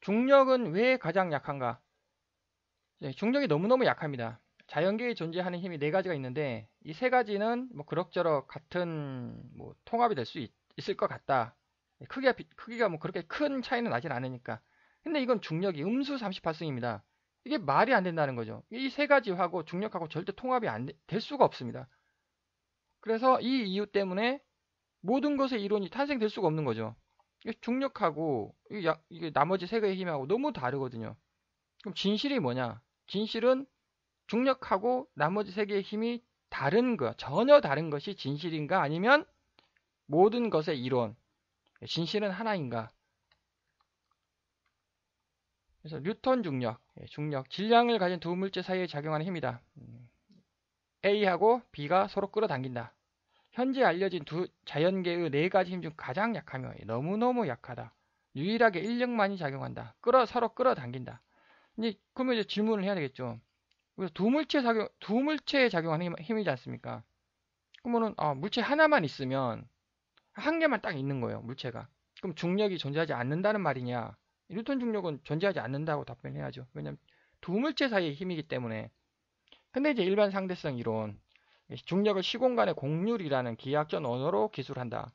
중력은 왜 가장 약한가? 네, 중력이 너무너무 약합니다. 자연계에 존재하는 힘이 네 가지가 있는데 이 세 가지는 뭐 그럭저럭 같은 뭐 통합이 될 수 있을 것 같다. 크기가 뭐 그렇게 큰 차이는 나진 않으니까. 근데 이건 중력이 음수 38승입니다. 이게 말이 안 된다는 거죠. 이 세 가지하고 중력하고 절대 통합이 될 수가 없습니다. 그래서 이 이유 때문에 모든 것의 이론이 탄생될 수가 없는 거죠. 중력하고 이게 나머지 세 개의 힘하고 너무 다르거든요. 그럼 진실이 뭐냐? 진실은 중력하고 나머지 세 개의 힘이 다른 것, 전혀 다른 것이 진실인가? 아니면 모든 것의 이론, 진실은 하나인가? 그래서 뉴턴 중력, 중력, 질량을 가진 두 물체 사이에 작용하는 힘이다. A하고 B가 서로 끌어당긴다. 현재 알려진 두 자연계의 네 가지 힘 중 가장 약하며 너무너무 약하다. 유일하게 인력만이 작용한다. 서로 끌어당긴다. 그러면 이제 질문을 해야 되겠죠. 그래서 두 물체에 작용하는 힘이지 않습니까? 그러면은, 물체 하나만 있으면, 한 개만 딱 있는 거예요, 물체가. 그럼 중력이 존재하지 않는다는 말이냐? 뉴턴 중력은 존재하지 않는다고 답변해야죠. 왜냐면 두 물체 사이의 힘이기 때문에. 근데 이제 일반 상대성 이론, 중력을 시공간의 곡률이라는 기하학적 언어로 기술한다.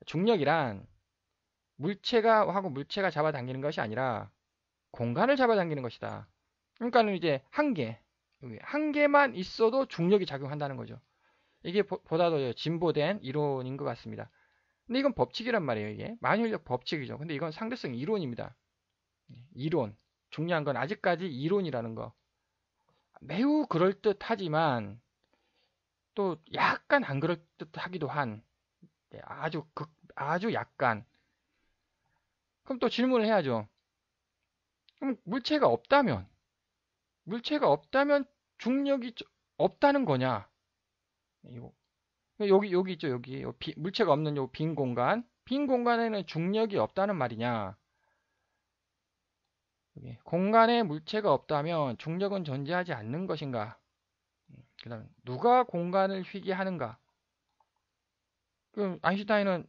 중력이란 물체가 잡아당기는 것이 아니라 공간을 잡아당기는 것이다. 그러니까는 이제 한 개만 있어도 중력이 작용한다는 거죠. 이게 보다 더 진보된 이론인 것 같습니다. 근데 이건 법칙이란 말이에요, 이게. 만유인력 법칙이죠. 근데 이건 상대성 이론입니다. 이론. 중요한 건 아직까지 이론이라는 거. 매우 그럴듯하지만 또 약간 안 그럴듯하기도 한 아주 약간. 그럼 또 질문을 해야죠. 그럼 물체가 없다면 중력이 없다는 거냐? 이거. 여기 있죠, 여기. 물체가 없는 요 빈 공간. 빈 공간에는 중력이 없다는 말이냐? 공간에 물체가 없다면 중력은 존재하지 않는 것인가? 그다음 누가 공간을 휘게 하는가? 그럼 아인슈타인은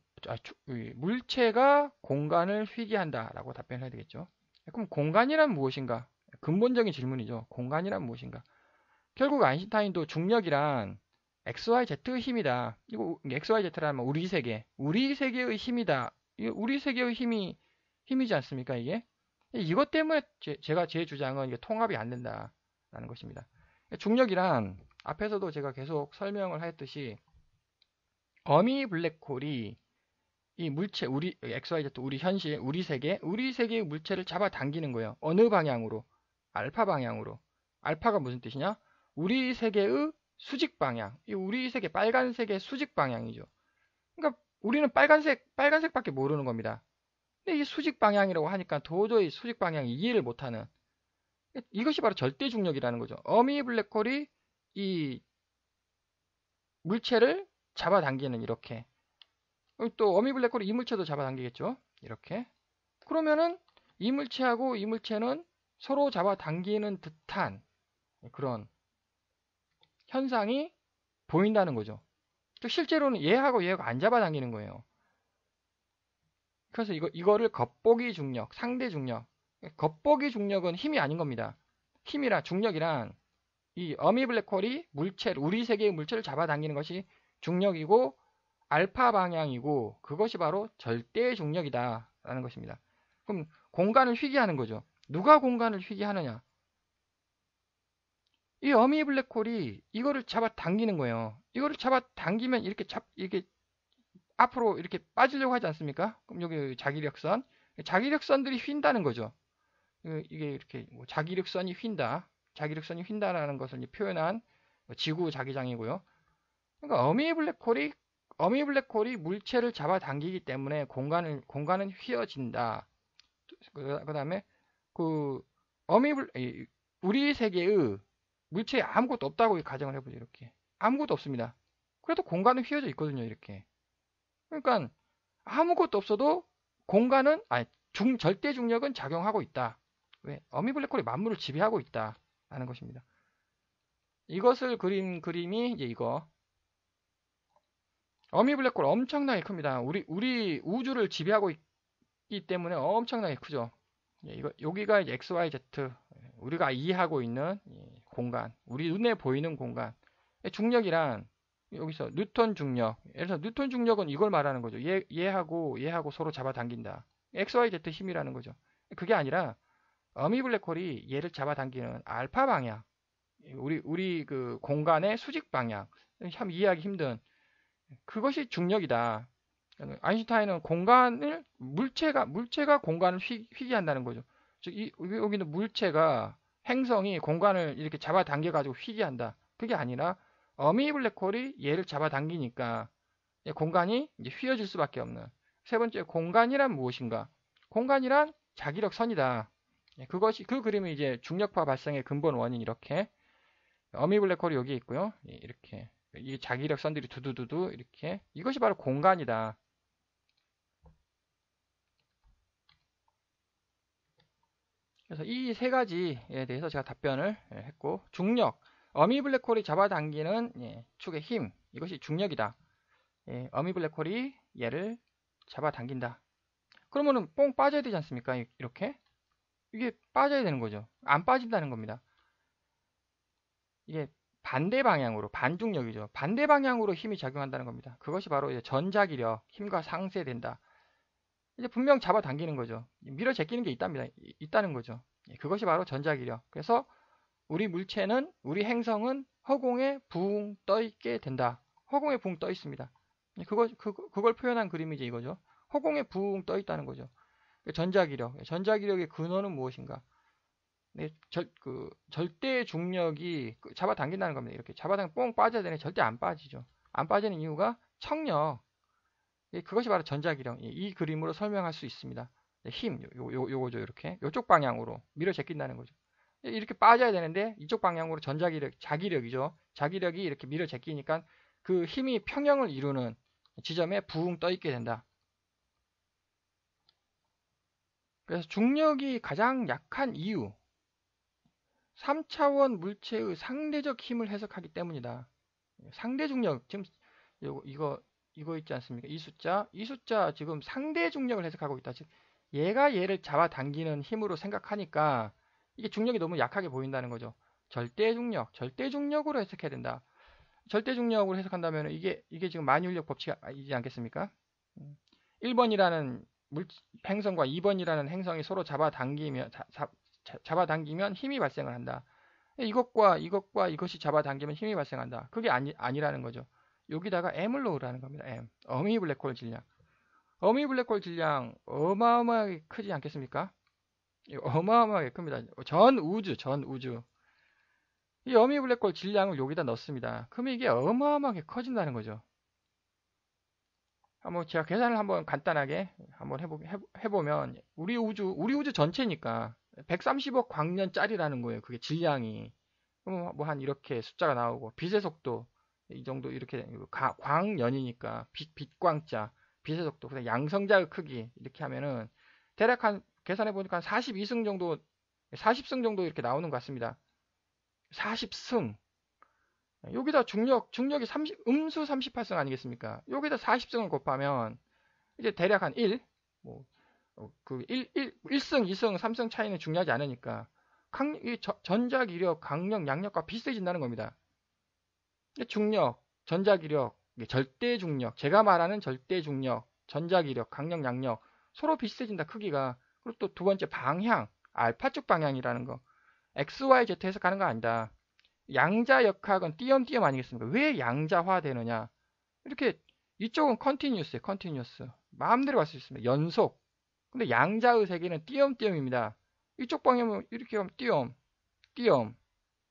물체가 공간을 휘게 한다라고 답변해야 되겠죠. 그럼 공간이란 무엇인가? 근본적인 질문이죠. 공간이란 무엇인가? 결국 아인슈타인도 중력이란 XYZ의 힘이다. 이거 XYZ라면 우리 세계의 힘이다. 우리 세계의 힘이지 않습니까, 이게? 이것 때문에 제가 제 주장은 이게 통합이 안 된다라는 것입니다. 중력이란 앞에서도 제가 계속 설명을 했듯이 어미 블랙홀이 이 물체 우리 XYZ 우리 현실 우리 세계의 물체를 잡아당기는 거예요. 어느 방향으로? 알파 방향으로. 알파가 무슨 뜻이냐? 우리 세계의 수직 방향. 이 우리 세계 빨간색의 수직 방향이죠. 그러니까 우리는 빨간색밖에 모르는 겁니다. 근데 이게 수직 방향이라고 하니까 도저히 수직 방향 이해를 못하는 이것이 바로 절대 중력이라는 거죠. 어미 블랙홀이 이 물체를 잡아당기는 이렇게. 또 어미 블랙홀이 이 물체도 잡아당기겠죠. 이렇게. 그러면은 이 물체하고 이 물체는 서로 잡아당기는 듯한 그런 현상이 보인다는 거죠. 실제로는 얘하고 안 잡아당기는 거예요. 그래서 이거를 겉보기 중력, 상대 중력. 겉보기 중력은 힘이 아닌 겁니다. 중력이란 이 어미 블랙홀이 우리 세계의 물체를 잡아당기는 것이 중력이고 알파 방향이고 그것이 바로 절대 중력이다라는 것입니다. 그럼 공간을 휘게 하는 거죠. 누가 공간을 휘게 하느냐? 이 어미 블랙홀이 이거를 잡아당기는 거예요. 이거를 잡아당기면 이렇게 앞으로 이렇게 빠지려고 하지 않습니까? 그럼 여기 자기력선들이 휜다는 거죠. 이게 이렇게 뭐 자기력선이 휜다라는 것을 표현한 지구 자기장이고요. 그러니까 어미 블랙홀이 물체를 잡아당기기 때문에 공간은 휘어진다. 그다음에 그 우리 세계의 물체에 아무것도 없다고 가정을 해보죠. 이렇게 아무것도 없습니다. 그래도 공간은 휘어져 있거든요. 이렇게. 그러니까 아무것도 없어도 공간은 아니 절대 중력은 작용하고 있다. 왜? 어미 블랙홀이 만물을 지배하고 있다라는 것입니다. 이것을 그린 그림이 이제 이거. 어미 블랙홀 엄청나게 큽니다. 우리 우주를 지배하고 있기 때문에 엄청나게 크죠. 이거 여기가 이제 XYZ 우리가 이해하고 있는 공간, 우리 눈에 보이는 공간. 중력이란 여기서 뉴턴 중력. 예를 들어서 뉴턴 중력은 이걸 말하는 거죠. 얘하고 서로 잡아당긴다. XYZ 힘이라는 거죠. 그게 아니라 어미 블랙홀이 얘를 잡아당기는 알파 방향, 우리 그 공간의 수직 방향, 참 이해하기 힘든 그것이 중력이다. 아인슈타인은 물체가 공간을 휘게 한다는 거죠. 즉, 여기는 물체가 행성이 공간을 이렇게 잡아당겨 가지고 휘게 한다. 그게 아니라 어미 블랙홀이 얘를 잡아당기니까 공간이 이제 휘어질 수밖에 없는. 세 번째, 공간이란 무엇인가? 공간이란 자기력 선이다. 그것이 그 그림이 이제 중력파 발생의 근본 원인 이렇게 어미 블랙홀이 여기 있고요. 이렇게 이 자기력 선들이 두두두두 이렇게 이것이 바로 공간이다. 그래서 이 세 가지에 대해서 제가 답변을 했고 중력, 어미 블랙홀이 잡아당기는 축의 힘 이것이 중력이다. 어미 블랙홀이 얘를 잡아당긴다. 그러면은 뽕 빠져야 되지 않습니까? 이렇게 이게 빠져야 되는 거죠. 안 빠진다는 겁니다. 이게 반대 방향으로 반중력이죠. 반대 방향으로 힘이 작용한다는 겁니다. 그것이 바로 이제 전자기력, 힘과 상쇄된다. 이제 분명 잡아당기는 거죠. 밀어 제끼는 게 있다는 거죠. 그것이 바로 전자기력. 그래서 우리 물체는, 우리 행성은 허공에 붕 떠 있게 된다. 허공에 붕 떠 있습니다. 그걸 표현한 그림이 이제 이거죠. 허공에 붕 떠 있다는 거죠. 전자기력. 전자기력의 근원은 무엇인가? 절대 중력이 잡아당긴다는 겁니다. 이렇게 뽕 빠져야 되는데 절대 안 빠지죠. 안 빠지는 이유가 청력. 그것이 바로 전자기력. 이 그림으로 설명할 수 있습니다. 힘, 요거죠. 이렇게. 요쪽 방향으로 밀어 제낀다는 거죠. 이렇게 빠져야 되는데 이쪽 방향으로 자기력이죠. 자기력이 이렇게 밀어 제끼니까 그 힘이 평형을 이루는 지점에 붕 떠 있게 된다. 그래서 중력이 가장 약한 이유, 3차원 물체의 상대적 힘을 해석하기 때문이다. 상대 중력, 지금 이거 있지 않습니까? 이 숫자 지금 상대 중력을 해석하고 있다. 즉, 얘가 얘를 잡아당기는 힘으로 생각하니까 이게 중력이 너무 약하게 보인다는 거죠. 절대 중력으로 해석해야 된다. 절대 중력으로 해석한다면 이게 지금 만유인력 법칙이지 않겠습니까? 1번이라는 행성과 2번이라는 행성이 서로 잡아당기면 힘이 발생을 한다. 이것과 이것이 잡아당기면 힘이 발생한다. 그게 아니라는 거죠. 여기다가 M을 넣으라는 겁니다. M. 어미 블랙홀 질량. 어미 블랙홀 질량 어마어마하게 크지 않겠습니까? 어마어마하게 큽니다. 전 우주. 이 어미 블랙홀 질량을 여기다 넣습니다. 그러면 이게 어마어마하게 커진다는 거죠. 한번 제가 계산을 한번 간단하게 한번 해보면 우리 우주 전체니까 130억 광년짜리라는 거예요. 그게 질량이. 그럼 뭐 한 이렇게 숫자가 나오고 빛의 속도 이 정도 이렇게 광년이니까 빛광자 빛의 속도 그다음 양성자의 크기 이렇게 하면은 대략 한 계산해 보니까 한 42승 정도 40승 정도 이렇게 나오는 것 같습니다. 40승 여기다 중력이 음수 38승 아니겠습니까? 여기다 40승을 곱하면 이제 대략 한 1, 뭐, 1승, 2승, 3승 차이는 중요하지 않으니까 전자기력, 강력, 양력과 비슷해진다는 겁니다. 중력, 전자기력, 절대 중력, 제가 말하는 절대 중력, 전자기력, 강력, 양력 서로 비슷해진다 크기가. 그리고 또 두 번째 방향, 알파축 방향이라는 거. XYZ 해석하는 거 아니다. 양자역학은 띄엄띄엄 아니겠습니까? 왜 양자화 되느냐? 이렇게 이쪽은 컨티뉴스. 마음대로 갈 수 있습니다. 연속. 근데 양자의 세계는 띄엄띄엄입니다. 이쪽 방향은 이렇게 하면 띄엄.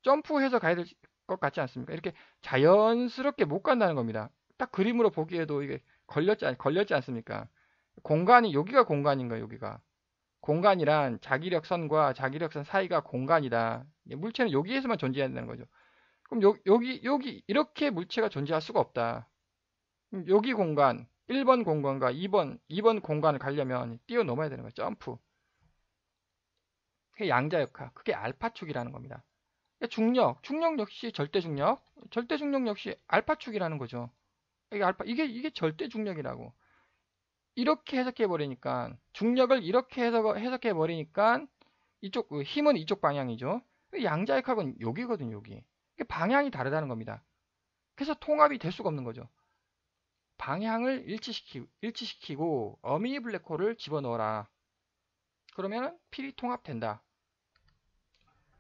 점프해서 가야 될 것 같지 않습니까? 이렇게 자연스럽게 못 간다는 겁니다. 딱 그림으로 보기에도 이게 걸렸지 않습니까? 여기가 공간인 거예요, 여기가. 공간이란 자기력선과 자기력선 사이가 공간이다. 물체는 여기에서만 존재한다는 거죠. 그럼 여기 이렇게 물체가 존재할 수가 없다. 여기 공간 1번 공간과 2번 공간을 가려면 뛰어넘어야 되는 거예요. 점프. 그게 양자역학. 그게 알파축이라는 겁니다. 중력 역시 절대 중력 역시 알파축이라는 거죠. 이게 절대 중력이라고. 이렇게 해석해 버리니까 중력을 이렇게 해석해 버리니까 이쪽 힘은 이쪽 방향이죠. 양자역학은 여기거든요, 여기. 방향이 다르다는 겁니다. 그래서 통합이 될 수가 없는 거죠. 방향을 일치시키고 어미 블랙홀을 집어넣어라. 그러면 필이 통합된다.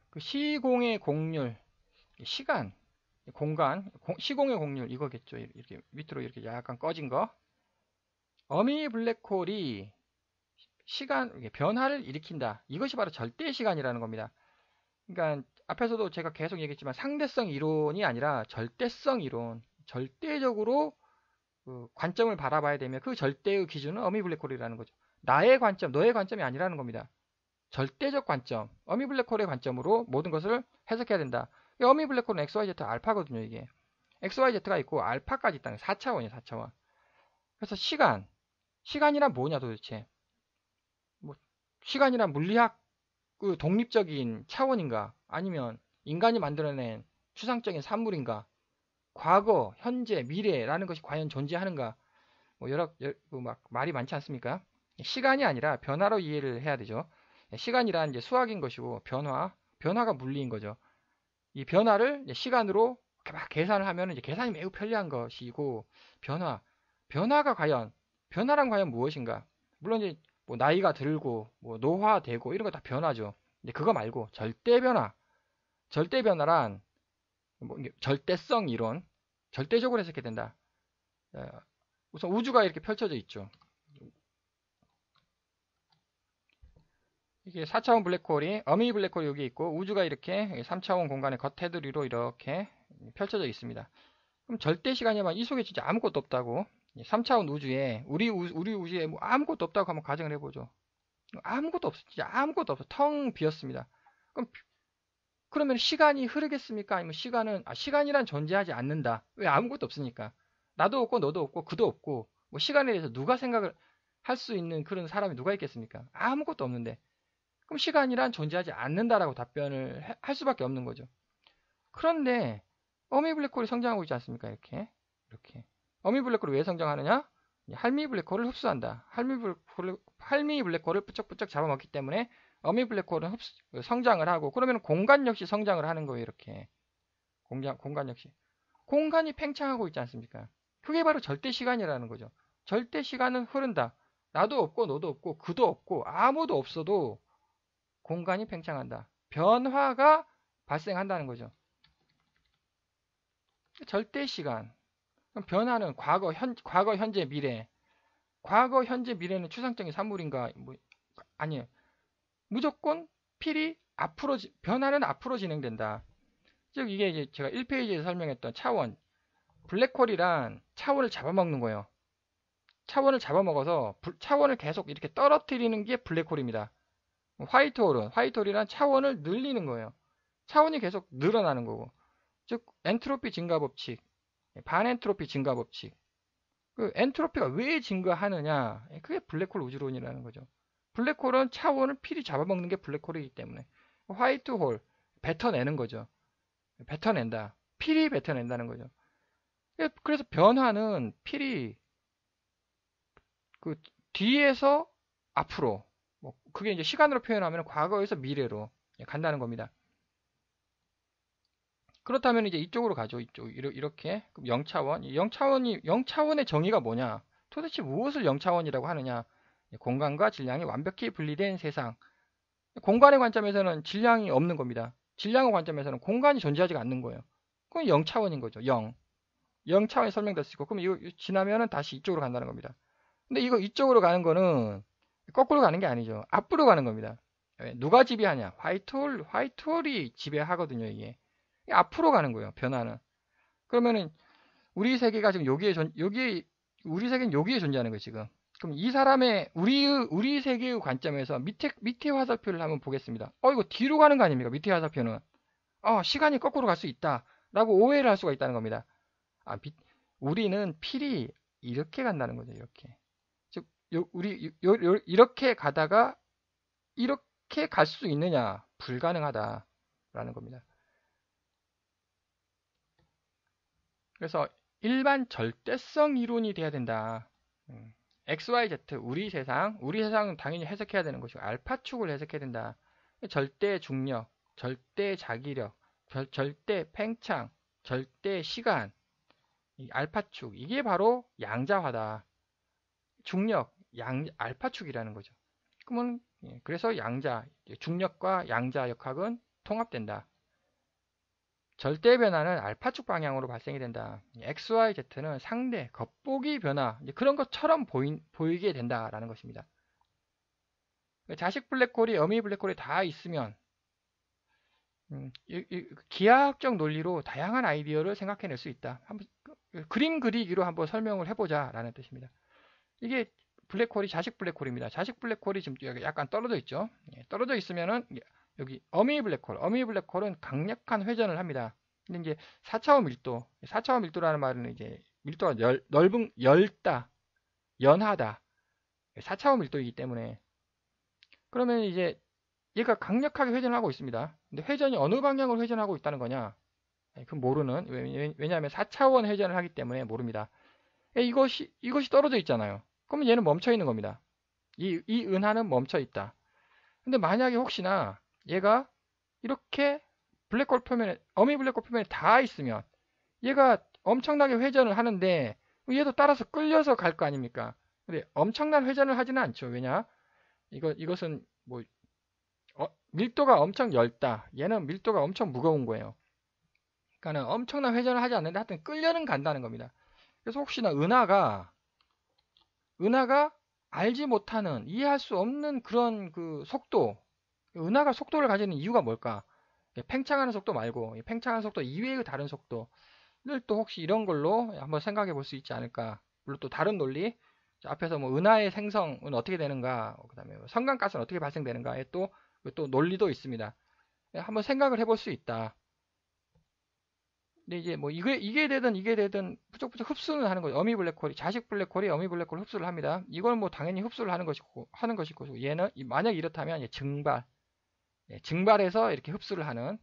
그 시공의 곡률, 시간, 공간, 시공의 곡률 이거겠죠. 이렇게 밑으로 이렇게 약간 꺼진 거. 어미 블랙홀이 시간 변화를 일으킨다. 이것이 바로 절대 시간이라는 겁니다. 그러니까 앞에서도 제가 계속 얘기했지만 상대성 이론이 아니라 절대성 이론. 절대적으로 그 관점을 바라봐야 되면 그 절대의 기준은 어미 블랙홀이라는 거죠. 나의 관점, 너의 관점이 아니라는 겁니다. 절대적 관점, 어미 블랙홀의 관점으로 모든 것을 해석해야 된다. 어미 블랙홀은 XYZ 알파거든요, 이게. XYZ가 있고 알파까지 있다는 4차원이에요, 4차원. 그래서 시간이란 뭐냐 도대체? 뭐 시간이란 물리학 그 독립적인 차원인가? 아니면 인간이 만들어낸 추상적인 산물인가? 과거, 현재, 미래라는 것이 과연 존재하는가? 뭐 막 말이 많지 않습니까? 시간이 아니라 변화로 이해를 해야 되죠. 시간이란 이제 수학인 것이고 변화가 물리인 거죠. 이 변화를 시간으로 막 계산을 하면 이제 계산이 매우 편리한 것이고 변화란 과연 무엇인가? 물론 이제 뭐 나이가 들고 뭐 노화되고 이런 거 다 변화죠. 근데 그거 말고 절대 변화란 뭐 절대성 이론, 절대적으로 해석해야 된다. 우선 우주가 이렇게 펼쳐져 있죠. 이게 4차원 블랙홀이 어미 블랙홀이 여기 있고 우주가 이렇게 3차원 공간의 겉테두리로 이렇게 펼쳐져 있습니다. 그럼 절대 시간이면 이 속에 진짜 아무것도 없다고 3차원 우주에 우리 우주에 뭐 아무것도 없다고 한번 가정을 해보죠. 아무것도 없어. 진짜 아무것도 없어. 텅 비었습니다. 그러면 시간이 흐르겠습니까? 아니면 시간이란 존재하지 않는다. 왜 아무것도 없으니까. 나도 없고 너도 없고 그도 없고 뭐 시간에 대해서 누가 생각을 할 수 있는 그런 사람이 누가 있겠습니까? 아무것도 없는데. 그럼 시간이란 존재하지 않는다라고 답변을 할 수밖에 없는 거죠. 그런데 어미 블랙홀이 성장하고 있지 않습니까? 이렇게. 어미 블랙홀이 왜 성장하느냐? 할미 블랙홀을 흡수한다. 할미 블랙홀을 뿌쩍뿌쩍 잡아먹기 때문에 어미 블랙홀은 성장을 하고 그러면 공간 역시 성장을 하는 거예요. 이렇게. 공간 역시. 공간이 팽창하고 있지 않습니까? 그게 바로 절대 시간이라는 거죠. 절대 시간은 흐른다. 나도 없고 너도 없고 그도 없고 아무도 없어도 공간이 팽창한다. 변화가 발생한다는 거죠. 절대 시간. 변화는 과거, 현재, 미래. 과거, 현재, 미래는 추상적인 산물인가? 뭐, 아니에요. 무조건 변화는 앞으로 진행된다. 즉, 이게 이제 제가 1페이지에서 설명했던 차원. 블랙홀이란 차원을 잡아먹는 거예요. 차원을 잡아먹어서 차원을 계속 이렇게 떨어뜨리는 게 블랙홀입니다. 화이트홀이란 차원을 늘리는 거예요. 차원이 계속 늘어나는 거고. 즉, 엔트로피 증가 법칙, 반엔트로피 증가 법칙. 그 엔트로피가 왜 증가하느냐? 그게 블랙홀 우주론이라는 거죠. 블랙홀은 차원을 필히 잡아먹는 게 블랙홀이기 때문에. 화이트홀, 뱉어내는 거죠. 뱉어낸다. 필히 뱉어낸다는 거죠. 그래서 변화는 필히 그 뒤에서 앞으로, 뭐 그게 이제 시간으로 표현하면 과거에서 미래로 간다는 겁니다. 그렇다면 이제 이쪽으로 가죠. 이렇게 0차원. 0차원의 정의가 뭐냐? 도대체 무엇을 0차원이라고 하느냐? 공간과 질량이 완벽히 분리된 세상. 공간의 관점에서는 질량이 없는 겁니다. 질량의 관점에서는 공간이 존재하지 않는 거예요. 그건 0차원인 거죠. 0. 0차원이 설명될 수 있고 그럼 이거 지나면은 다시 이쪽으로 간다는 겁니다. 근데 이쪽으로 가는 거는 거꾸로 가는 게 아니죠. 앞으로 가는 겁니다. 누가 지배하냐? 화이트홀이 지배하거든요, 이게. 앞으로 가는 거예요, 변화는. 그러면은 우리 세계가 지금 우리 세계는 여기에 존재하는 거예요, 지금. 그럼 이 사람의 우리 세계의 관점에서 밑에 화살표를 한번 보겠습니다. 이거 뒤로 가는 거 아닙니까? 밑에 화살표는. 시간이 거꾸로 갈 수 있다라고 오해를 할 수가 있다는 겁니다. 우리는 필히 이렇게 간다는 거죠, 이렇게. 즉 이렇게 가다가 이렇게 갈 수 있느냐? 불가능하다라는 겁니다. 그래서 일반 절대성 이론이 돼야 된다. XYZ, 우리 세상은 당연히 해석해야 되는 것이고, 알파축을 해석해야 된다. 절대 중력, 절대 자기력, 절대 팽창, 절대 시간, 이 알파축, 이게 바로 양자화다. 중력, 알파축이라는 거죠. 그러면, 그래서 중력과 양자 역학은 통합된다. 절대 변화는 알파축 방향으로 발생이 된다. XYZ는 상대, 겉보기 변화, 그런 것처럼 보이게 된다라는 것입니다. 자식 블랙홀이, 어미 블랙홀이 다 있으면, 기하학적 논리로 다양한 아이디어를 생각해낼 수 있다. 그림 그리기로 한번 설명을 해보자라는 뜻입니다. 이게 자식 블랙홀입니다. 자식 블랙홀이 지금 여기 약간 떨어져 있죠. 떨어져 있으면은 여기 어미 블랙홀은 강력한 회전을 합니다. 근데 이제 4차원 밀도라는 말은 이제 밀도가 얇다, 연하다. 4차원 밀도이기 때문에 그러면 이제 얘가 강력하게 회전을 하고 있습니다. 근데 회전이 어느 방향으로 회전하고 있다는 거냐? 그건 모르는. 왜냐하면 4차원 회전을 하기 때문에 모릅니다. 이것이 떨어져 있잖아요. 그러면 얘는 멈춰 있는 겁니다. 이 은하는 멈춰 있다. 근데 만약에 혹시나 얘가 이렇게 어미 블랙홀 표면에 닿아 있으면 얘가 엄청나게 회전을 하는데 얘도 따라서 끌려서 갈 거 아닙니까? 근데 엄청난 회전을 하지는 않죠. 왜냐? 이것은 뭐 밀도가 엄청 얇다. 얘는 밀도가 엄청 무거운 거예요. 그러니까는 엄청난 회전을 하지 않는데 하여튼 끌려는 간다는 겁니다. 그래서 혹시나 은하가 알지 못하는, 이해할 수 없는 그런 그 속도, 은하가 속도를 가지는 이유가 뭘까? 팽창하는 속도 말고 팽창하는 속도 이외의 다른 속도를 또 혹시 이런 걸로 한번 생각해 볼 수 있지 않을까? 물론 또 다른 논리, 앞에서 뭐 은하의 생성은 어떻게 되는가, 그다음에 성간가스는 어떻게 발생되는가에 또 논리도 있습니다. 한번 생각을 해볼 수 있다. 근데 이제 뭐 이게 되든 부쩍부쩍 흡수는 하는 거죠. 자식 블랙홀이 어미 블랙홀을 흡수를 합니다. 이걸 뭐 당연히 흡수를 하는 것이고 얘는 만약 이렇다면 증발해서 이렇게 흡수를 하는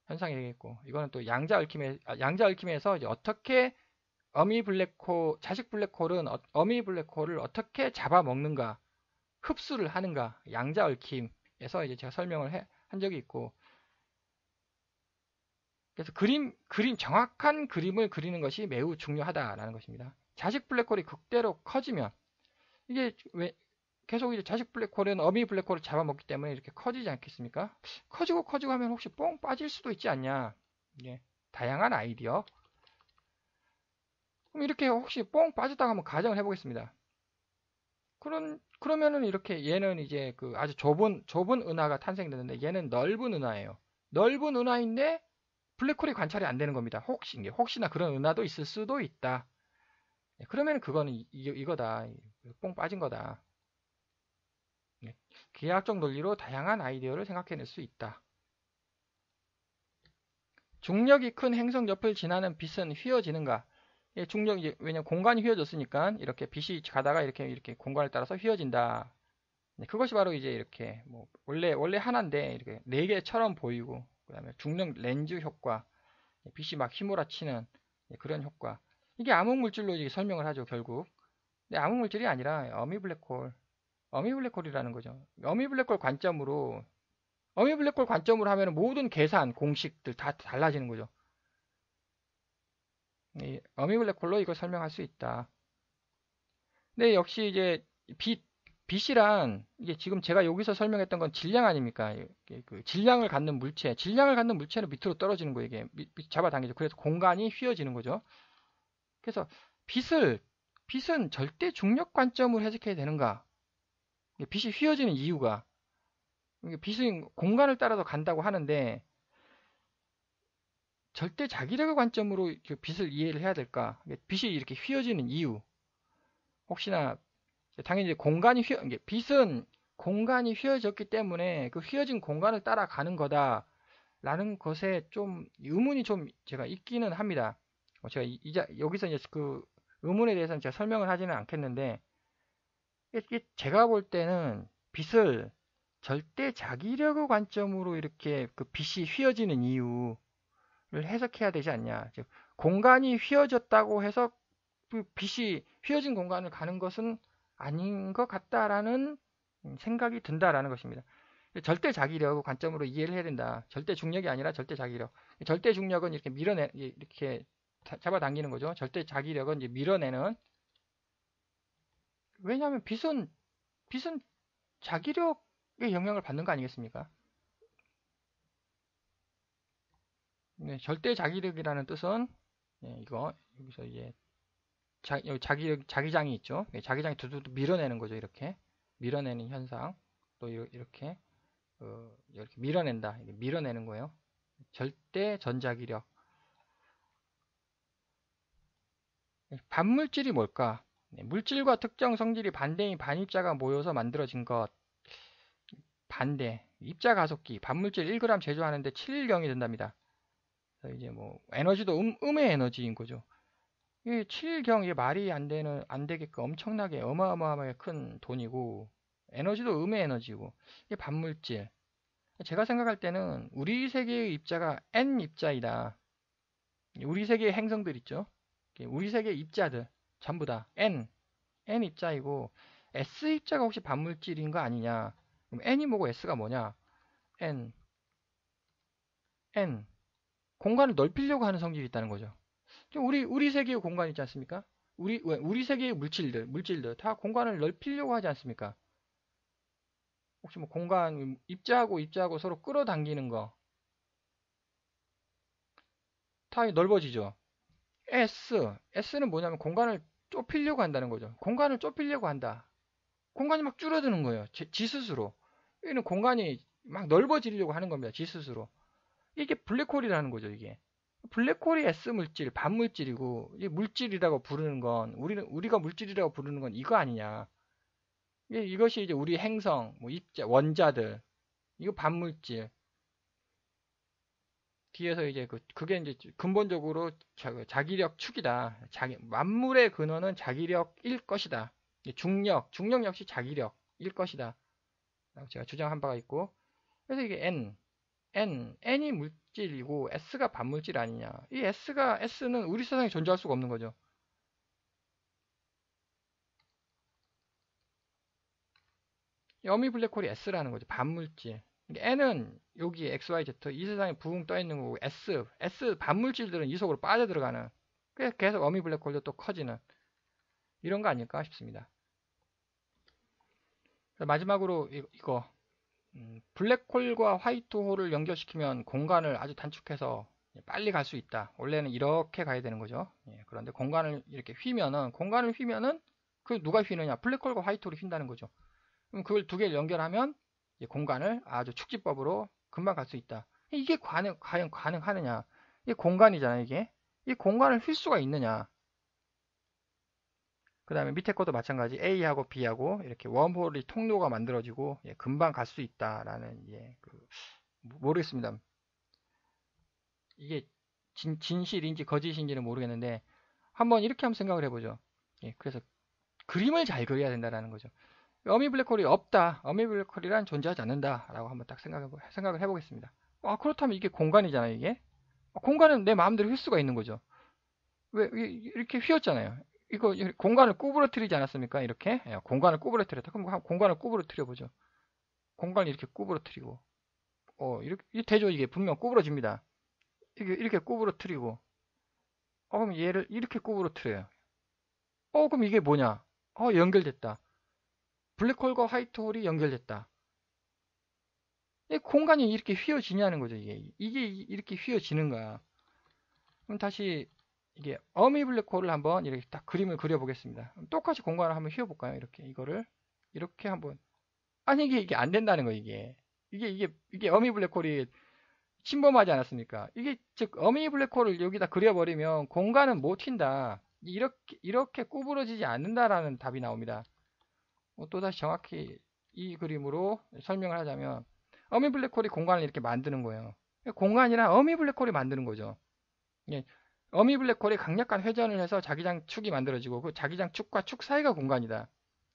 현상이 되겠고, 이거는 또 양자 얽힘에서 이제 어떻게 자식 블랙홀은 어미 블랙홀을 어떻게 잡아먹는가, 흡수를 하는가, 양자 얽힘에서 이제 제가 설명을 한 적이 있고, 그래서 정확한 그림을 그리는 것이 매우 중요하다라는 것입니다. 자식 블랙홀이 극대로 커지면, 이게 계속 이제 자식 블랙홀은 어미 블랙홀을 잡아먹기 때문에 이렇게 커지지 않겠습니까? 커지고 하면 혹시 뽕 빠질 수도 있지 않냐? 예, 다양한 아이디어. 그럼 이렇게 혹시 뽕 빠졌다가 한번 가정을 해보겠습니다. 그러면은 이렇게 얘는 이제 그 아주 좁은 은하가 탄생되는데 얘는 넓은 은하예요. 넓은 은하인데 블랙홀이 관찰이 안 되는 겁니다. 혹시나 그런 은하도 있을 수도 있다. 그러면 그거는 이거다. 뽕 빠진 거다. 기하학적 논리로 다양한 아이디어를 생각해낼 수 있다. 중력이 큰 행성 옆을 지나는 빛은 휘어지는가? 왜냐면 공간이 휘어졌으니까 이렇게 빛이 가다가 이렇게 공간을 따라서 휘어진다. 그것이 바로 이제 이렇게 뭐 원래 하나인데 이렇게 네 개처럼 보이고, 그다음에 중력 렌즈 효과, 빛이 막 휘몰아치는 그런 효과. 이게 암흑 물질로 이제 설명을 하죠, 결국. 근데 암흑 물질이 아니라 어미 블랙홀이라는 거죠. 어미 블랙홀 관점으로 하면 모든 계산, 공식들 다 달라지는 거죠. 어미 블랙홀로 이걸 설명할 수 있다. 근데 역시 이제 빛이란, 이게 지금 제가 여기서 설명했던 건 질량 아닙니까? 그 질량을 갖는 물체는 밑으로 떨어지는 거예요. 이게 잡아당기죠. 그래서 공간이 휘어지는 거죠. 그래서 빛은 절대 중력 관점으로 해석해야 되는가? 빛이 휘어지는 이유가, 빛은 공간을 따라서 간다고 하는데 절대 자기력의 관점으로 빛을 이해를 해야 될까? 빛이 이렇게 휘어지는 이유. 혹시나 당연히 빛은 공간이 휘어졌기 때문에 그 휘어진 공간을 따라가는 거다라는 것에 좀 의문이 좀 제가 있기는 합니다. 제가 여기서 이제 그 의문에 대해서는 제가 설명을 하지는 않겠는데, 제가 볼 때는 빛을 절대 자기력의 관점으로 이렇게 그 빛이 휘어지는 이유를 해석해야 되지 않냐. 즉, 공간이 휘어졌다고 해서 그 빛이 휘어진 공간을 가는 것은 아닌 것 같다라는 생각이 든다라는 것입니다. 절대 자기력 관점으로 이해를 해야 된다. 절대 중력이 아니라 절대 자기력. 절대 중력은 이렇게 이렇게 잡아당기는 거죠. 절대 자기력은 이제 밀어내는. 왜냐하면 빛은 자기력의 영향을 받는 거 아니겠습니까? 네, 절대 자기력이라는 뜻은 이거 여기서 이제 자기장이 있죠. 자기장이 두두두 밀어내는 거죠. 이렇게 밀어내는 현상. 또 이렇게 이렇게 밀어낸다. 밀어내는 거예요. 절대 전자기력. 반물질이 뭘까? 물질과 특정 성질이 반대인 반입자가 모여서 만들어진 것. 반대. 입자 가속기. 반물질 1g 제조하는데 7일경이 든답니다. 그래서 이제 뭐 에너지도 음의 에너지인 거죠. 이 7경 이게 말이 안 되게끔 엄청나게 어마어마하게 큰 돈이고 에너지도 음의 에너지고 이게 반물질. 제가 생각할 때는 우리 세계의 입자가 N 입자이다. 우리 세계의 행성들 있죠. 우리 세계의 입자들 전부 다 N 입자이고 S 입자가 혹시 반물질인 거 아니냐? 그럼 N이 뭐고 S가 뭐냐? N 공간을 넓히려고 하는 성질이 있다는 거죠. 우리 세계의 공간 있지 않습니까? 우리 세계의 물질들 다 공간을 넓히려고 하지 않습니까? 혹시 뭐 공간 입자하고 서로 끌어당기는 거 다 넓어지죠. S는 뭐냐면 공간을 좁히려고 한다는 거죠. 공간을 좁히려고 한다. 공간이 막 줄어드는 거예요. 지 스스로. 여기는 공간이 막 넓어지려고 하는 겁니다. 지 스스로. 이게 블랙홀이라는 거죠, 이게. 블랙홀이 S 물질, 반물질이고, 이 물질이라고 부르는 건, 우리가 물질이라고 부르는 건 이거 아니냐. 이것이 이제 우리 행성, 뭐 입자, 원자들, 이거 반물질. 뒤에서 이제 그게 이제 근본적으로 자기력 축이다. 만물의 근원은 자기력일 것이다. 중력 역시 자기력일 것이다. 라고 제가 주장한 바가 있고. 그래서 이게 N이 물질이고 S가 반물질 아니냐. 이 S는 우리 세상에 존재할 수가 없는 거죠. 어미 블랙홀이 S라는 거죠. 반물질. N은 여기 XYZ 이 세상에 붕 떠 있는 거고 S 반물질들은 이 속으로 빠져 들어가는. 그래서 계속 어미 블랙홀도 또 커지는 이런 거 아닐까 싶습니다. 마지막으로 이거 블랙홀과 화이트홀을 연결시키면 공간을 아주 단축해서 빨리 갈 수 있다. 원래는 이렇게 가야 되는 거죠. 그런데 공간을 휘면은 그 누가 휘느냐? 블랙홀과 화이트홀이 휜다는 거죠. 그럼 그걸 두 개를 연결하면 공간을 아주 축지법으로 금방 갈 수 있다. 이게 과연 가능하느냐? 이게 공간이잖아, 이게. 이 공간을 휠 수가 있느냐? 그 다음에 밑에 것도 마찬가지 A하고 B하고 이렇게 웜홀이 통로가 만들어지고 금방 갈 수 있다라는 모르겠습니다. 이게 진실인지 거짓인지는 모르겠는데 한번 이렇게 한번 생각을 해보죠. 그래서 그림을 잘 그려야 된다라는 거죠. 어미 블랙홀이 없다. 어미 블랙홀이란 존재하지 않는다라고 한번 딱 생각을 해보겠습니다. 그렇다면 이게 공간이잖아요, 이게. 공간은 내 마음대로 휠 수가 있는 거죠. 왜 이렇게 휘었잖아요. 이거 공간을 구부러뜨리지 않았습니까? 이렇게 공간을 구부러뜨렸다. 그럼 공간을 구부러뜨려 보죠. 공간을 이렇게 구부러뜨리고 이렇게 되죠. 이게 분명 구부러집니다. 이렇게 구부러뜨리고 그럼 얘를 이렇게 구부러뜨려요. 그럼 이게 뭐냐? 연결됐다. 블랙홀과 화이트홀이 연결됐다. 이 공간이 이렇게 휘어지냐는 거죠. 이게 이렇게 휘어지는 거야. 그럼 다시 이게 어미 블랙홀을 한번 이렇게 딱 그림을 그려보겠습니다. 똑같이 공간을 한번 휘어볼까요? 이거를 이렇게 한번. 아니 이게 안 된다는 거예요. 이게 어미 블랙홀이 침범하지 않았습니까? 이게 즉 어미 블랙홀을 여기다 그려버리면 공간은 못 튄다. 이렇게 구부러지지 않는다라는 답이 나옵니다. 또다시 정확히 이 그림으로 설명을 하자면 어미 블랙홀이 공간을 이렇게 만드는 거예요. 공간이란 어미 블랙홀이 만드는 거죠. 어미 블랙홀이 강력한 회전을 해서 자기장 축이 만들어지고 그 자기장 축과 축 사이가 공간이다.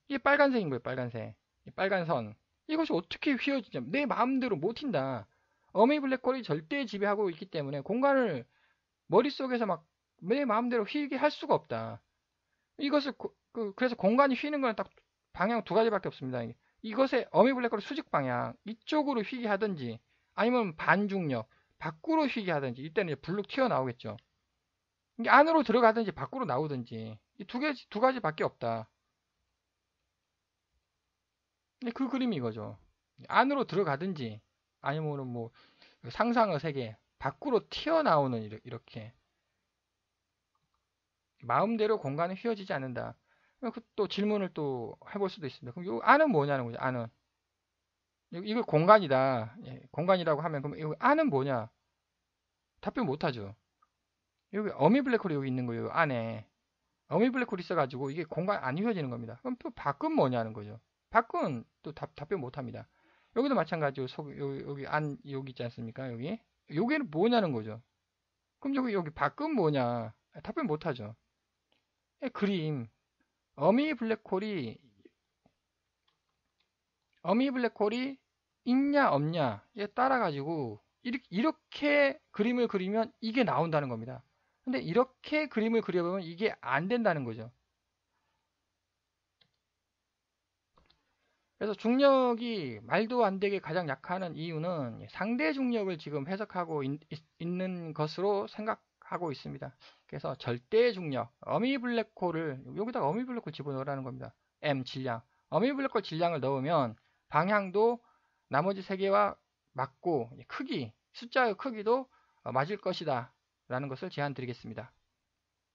이게 빨간색인 거예요. 빨간색. 빨간 선. 이것이 어떻게 휘어지냐. 내 마음대로 못 튄다. 어미 블랙홀이 절대 지배하고 있기 때문에 공간을 머릿속에서 막 내 마음대로 휘게 할 수가 없다. 이것을 그래서 공간이 휘는 건 딱 방향 두 가지밖에 없습니다. 이것의 어미 블랙홀의 수직 방향 이쪽으로 휘게 하든지 아니면 반중력 밖으로 휘게 하든지 이때는 이제 불룩 튀어나오겠죠. 이게 안으로 들어가든지 밖으로 나오든지 이 두 가지밖에 없다. 그 그림이 이거죠. 안으로 들어가든지 아니면 뭐 상상의 세계 밖으로 튀어나오는 이렇게 마음대로 공간이 휘어지지 않는다. 또 질문을 또 해볼 수도 있습니다. 그럼 이 안은 뭐냐는 거죠. 안은 이거 공간이다. 예, 공간이라고 하면 그럼 이 안은 뭐냐? 답변 못하죠. 여기 어미 블랙홀이 여기 있는 거예요. 안에 어미 블랙홀이 있어가지고 이게 공간 안 휘어지는 겁니다. 그럼 또 밖은 뭐냐는 거죠. 밖은 또 답변 못합니다. 여기도 마찬가지로 여기 안 여기 있지 않습니까? 여기는 뭐냐는 거죠. 그럼 여기 밖은 뭐냐? 답변 못하죠. 그림 어미 블랙홀이 어미 블랙홀이 있냐 없냐에 따라 가지고 이렇게 그림을 그리면 이게 나온다는 겁니다. 근데 이렇게 그림을 그려보면 이게 안 된다는 거죠. 그래서 중력이 말도 안 되게 가장 약하는 이유는 상대 중력을 지금 해석하고 있는 것으로 생각하고 있습니다. 그래서 절대 중력, 어미 블랙홀을 여기다가 어미 블랙홀 집어넣으라는 겁니다. M 질량, 어미 블랙홀 질량을 넣으면 방향도 나머지 세 개와 맞고 크기, 숫자의 크기도 맞을 것이다 라는 것을 제안 드리겠습니다.